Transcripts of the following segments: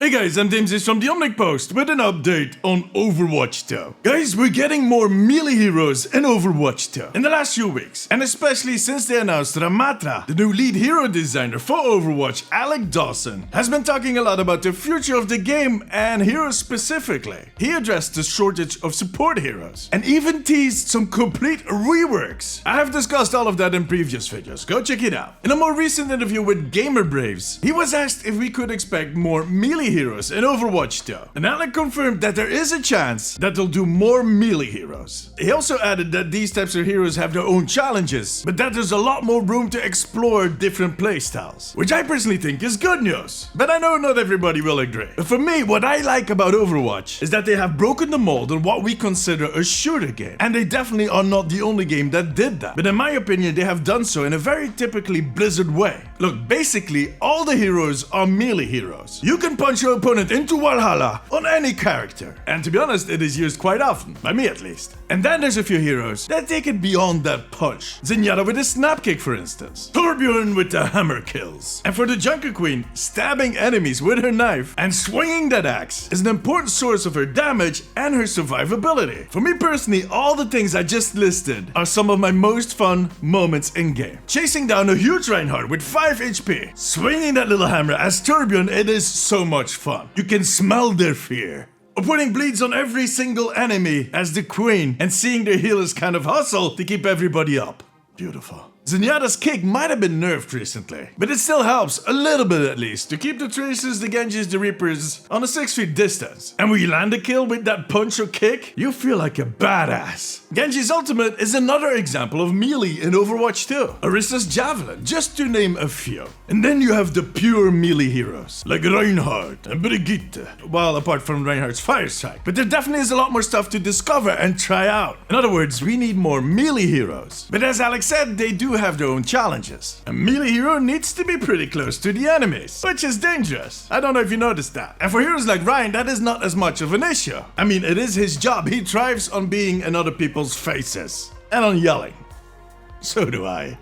Hey guys, I'm James from the Omnic Post with an update on Overwatch 2. Guys, we're getting more melee heroes in Overwatch 2 in the last few weeks, and especially since they announced Ramattra, the new lead hero designer for Overwatch, Alec Dawson, has been talking a lot about the future of the game and heroes specifically. He addressed the shortage of support heroes and even teased some complete reworks. I have discussed all of that in previous videos, go check it out. In a more recent interview with Gamer Braves, he was asked if we could expect more melee heroes in Overwatch 2, and Alec confirmed that there is a chance that they'll do more melee heroes. He also added that these types of heroes have their own challenges, but that there's a lot more room to explore different playstyles, which I personally think is good news, but I know not everybody will agree. But for me, what I like about Overwatch is that they have broken the mold on what we consider a shooter game, and they definitely are not the only game that did that, but in my opinion they have done so in a very typically Blizzard way. Look, basically all the heroes are melee heroes. You can punch your opponent into Valhalla on any character, and to be honest, it is used quite often, by me at least. And then there's a few heroes that take it beyond that punch. Zenyatta with a snap kick, for instance. Torbjorn with the hammer kills. And for the Junker Queen, stabbing enemies with her knife and swinging that axe is an important source of her damage and her survivability. For me personally, all the things I just listed are some of my most fun moments in game. Chasing down a huge Reinhardt with 5 HP, swinging that little hammer as Torbjorn, it is so much fun. You can smell their fear. Or putting bleeds on every single enemy as the queen and seeing their healers kind of hustle to keep everybody up. Beautiful. Zenyatta's kick might have been nerfed recently, but it still helps, a little bit at least, to keep the Tracers, the Genjis, the Reapers on a 6 feet distance. And when you land a kill with that punch or kick, you feel like a badass. Genji's ultimate is another example of melee in Overwatch 2. Orisa's Javelin, just to name a few. And then you have the pure melee heroes, like Reinhardt and Brigitte, well, apart from Reinhardt's Fire Strike. But there definitely is a lot more stuff to discover and try out. In other words, we need more melee heroes. But as Alex said, they do have their own challenges. A melee hero needs to be pretty close to the enemies, which is dangerous. I don't know if you noticed that. And for heroes like Ryan, that is not as much of an issue. I mean, it is his job. He thrives on being in other people's faces and on yelling. So do I.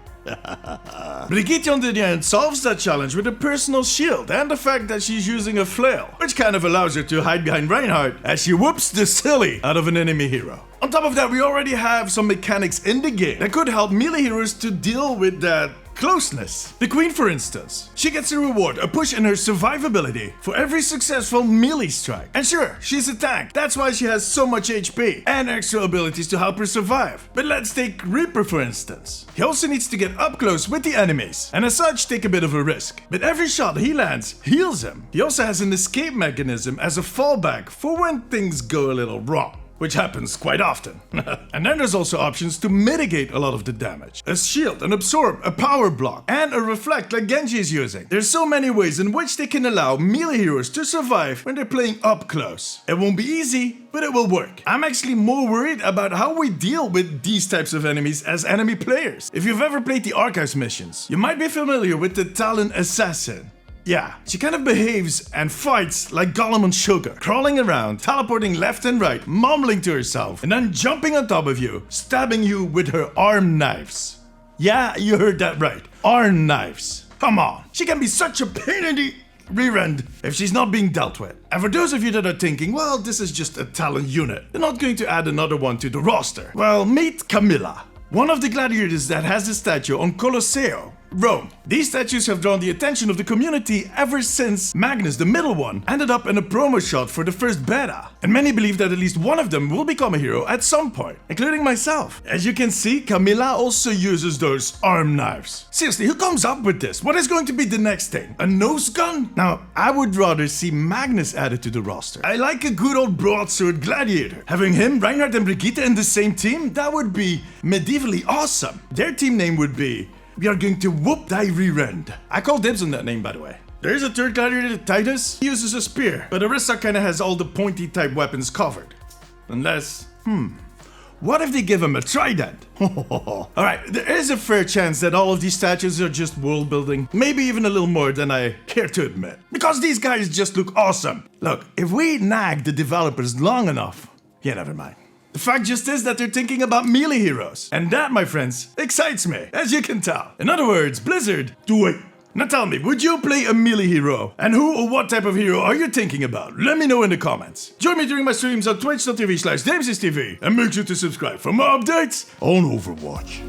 Brigitte on the other hand solves that challenge with a personal shield and the fact that she's using a flail, which kind of allows her to hide behind Reinhardt as she whoops the silly out of an enemy hero. On top of that, we already have some mechanics in the game that could help melee heroes to deal with that closeness. The Queen, for instance, she gets a reward, a push in her survivability for every successful melee strike. And sure, she's a tank, that's why she has so much HP and extra abilities to help her survive. But let's take Reaper for instance. He also needs to get up close with the enemies, and as such take a bit of a risk. But every shot he lands heals him. He also has an escape mechanism as a fallback for when things go a little wrong, which happens quite often. And then there's also options to mitigate a lot of the damage. A shield, an absorb, a power block, and a reflect like Genji is using. There's so many ways in which they can allow melee heroes to survive when they're playing up close. It won't be easy, but it will work. I'm actually more worried about how we deal with these types of enemies as enemy players. If you've ever played the Archives missions, you might be familiar with the Talon Assassin. Yeah, she kind of behaves and fights like Gollum on sugar, crawling around, teleporting left and right, mumbling to herself, and then jumping on top of you, stabbing you with her arm knives. Yeah, you heard that right, arm knives. Come on, she can be such a pain in the rear end if she's not being dealt with. And for those of you that are thinking, well, this is just a talent unit, they're not going to add another one to the roster. Well, meet Camilla, one of the gladiators that has a statue on Colosseo, Rome. These statues have drawn the attention of the community ever since Magnus, the middle one, ended up in a promo shot for the first beta. And many believe that at least one of them will become a hero at some point, including myself. As you can see, Camilla also uses those arm knives. Seriously, who comes up with this? What is going to be the next thing? A nose gun? Now, I would rather see Magnus added to the roster. I like a good old broadsword gladiator. Having him, Reinhardt and Brigitte in the same team, that would be medievally awesome. Their team name would be "We are going to whoop thy rear end." I call dibs on that name, by the way. There is a third gladiator, Titus. He uses a spear, but Orisa kinda has all the pointy type weapons covered. Unless, what if they give him a trident? Alright, there is a fair chance that all of these statues are just world building. Maybe even a little more than I care to admit. Because these guys just look awesome. Look, if we nag the developers long enough, yeah, never mind. The fact just is that they're thinking about melee heroes. And that, my friends, excites me, as you can tell. In other words, Blizzard, do it. Now tell me, would you play a melee hero? And who or what type of hero are you thinking about? Let me know in the comments. Join me during my streams on twitch.tv/DamesIsTV and make sure to subscribe for more updates on Overwatch.